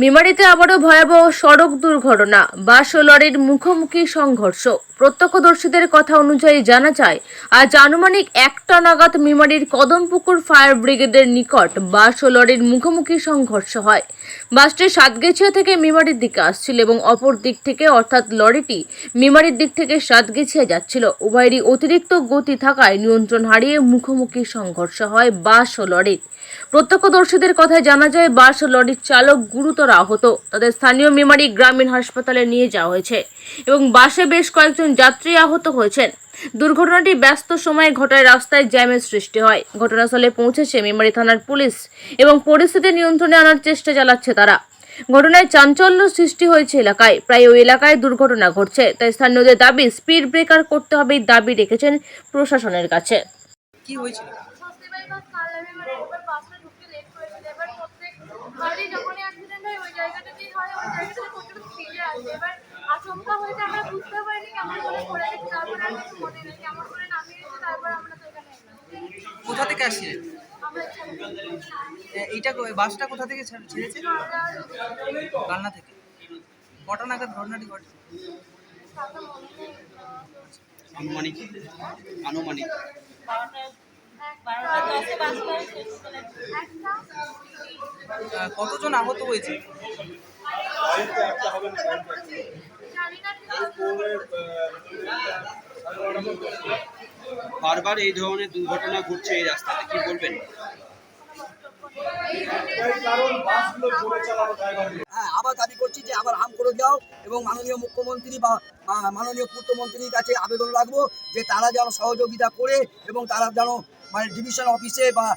মেমারিতে আবারও ভয়াবহ সড়ক দুর্ঘটনা, বাস ও লরির মুখোমুখি সংঘর্ষ। প্রত্যক্ষদর্শীদের কথা অনুযায়ী জানা যায়, আজ আনুমানিক 1টা নাগাদ মেমারির কদমপুকুর ফায়ার ব্রিগেডের নিকট বাস ও লরির মুখোমুখি সংঘর্ষ হয়। বাসটি সাতগেছিয়া থেকে মেমারির দিকে আসছিল এবং অপর দিক থেকে অর্থাৎ লরিটি মেমারির দিক থেকে সাতগেছিয়া যাচ্ছিল। উভয়েরই অতিরিক্ত গতি থাকায় নিয়ন্ত্রণ হারিয়ে মুখোমুখি সংঘর্ষ হয় বাস ও লরির। প্রত্যক্ষদর্শীদের কথায় জানা যায়, বাস ও লরির চালক গুরুতর আহত। তাদের স্থানীয় মেমারি গ্রামীণ হাসপাতালে নিয়ে যাওয়া হয়েছে এবং বাসে বেশ কয়েকজন যাত্রী আহত হয়েছেন। দুর্ঘটনাটি ব্যস্ত সময়ে ঘটায় রাস্তায় জ্যামের সৃষ্টি হয়। ঘটনাস্থলে পৌঁছেছে মেমারি থানার পুলিশ এবং পরিস্থিতি নিয়ন্ত্রণে আনার চেষ্টা চালাচ্ছে তারা। ঘটনায় চাঞ্চল্য সৃষ্টি হয়েছে এলাকায়। প্রায় ওই এলাকায় দুর্ঘটনা ঘটছে, তাই স্থানীয়দের দাবি স্পিড ব্রেকার করতে হবে, দাবি রেখেছেন প্রশাসনের কাছে। কি হয়েছিল? কোথা থেকে আসছিলেন? এইটা বাসটা কোথা থেকে ছেড়েছে? কালনা থেকে। কটা নাগাদ ঘটনাটি ঘটে? আনুমানিক কতজন আহত হয়েছে? বারবার এই ধরনের দুর্ঘটনা ঘটছে এই রাস্তাতে, কি বলবেন? হ্যাঁ, আবার দাবি করছি যে আবার হাম করে দাও এবং মাননীয় মুখ্যমন্ত্রী বা মাননীয় পূর্তমন্ত্রীর কাছে আবেদন রাখবো যে তারা যেন সহযোগিতা করে এবং তারা যেন মানে ডিভিশন অফিসে বা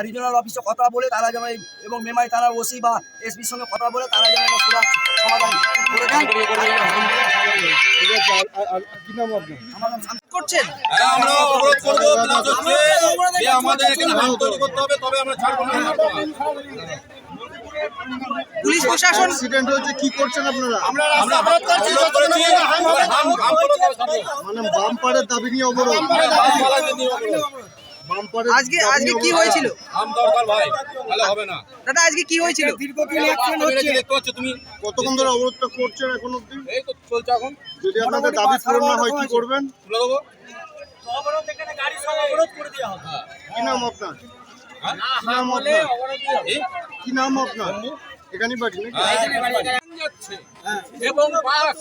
রিজনাল অফিসে কথা বলে তারা যেন এবং মেমারি থানার ওসি বা এসপির সঙ্গে কথা বলে তারা যেন একটা সমাধান করে দেন। আমার নাম শান্ত করছেন। আমরা অবরোধ করবো, আমাদের এখানে হাম তৈরি করতে হবে, তবে আমরা ছাড়বো না। পুলিশ প্রশাসন অ্যাক্সিডেন্ট হয়েছে, কি করছেন আপনারা? আমরা অবরোধ করছি, মানে বাম্পারের দাবি নিয়ে অবরোধ। আজকে কি হয়েছিল? হাম দরকার ভাই, তাহলে হবে না। দাদা আজকে কি হয়েছিল? দীর্ঘদিন অ্যাক্সিডেন্ট হচ্ছে, দেখতে পাচ্ছ তুমি। কতক্ষণ ধরে অবরোধটা করছেন এখন অবধি? এই তো চলছে এখন। যদি আপনাদের দাবি পূরণ না হয় কি করবেন? তুলে দেবো। কি নাম আপনার? কি নাম আপনার? এখানেই বাড়ি নাকি? যাচ্ছে এবং বাস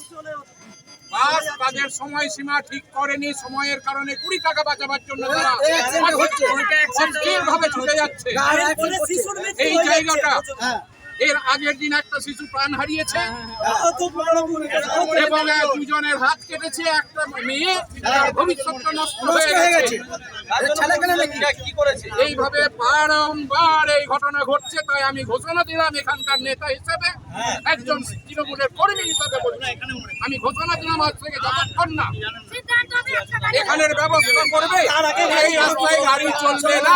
তাদের সময়সীমা ঠিক করেনি। সময়ের কারণে 20 টাকা বাঁচাবার জন্য তারা ভাবে ছুটে যাচ্ছে। এই জায়গাটা এর আগের দিন একটা শিশু প্রাণ হারিয়েছে এবং দুজনের হাত কেটেছে, একটা মেয়ে ভবিষ্যৎটা নষ্ট হয়ে গেছে। এইভাবে বারংবার এই ঘটনা ঘটছে। তাই আমি ঘোষণা দিলাম এখানকার নেতা হিসেবে, একজন তৃণমূলের কর্মী হিসেবে আমি ঘোষণা দিলাম আজ থেকে যতক্ষণ না এখানের ব্যবস্থা করবে এই রাস্তায় গাড়ি চলবে না।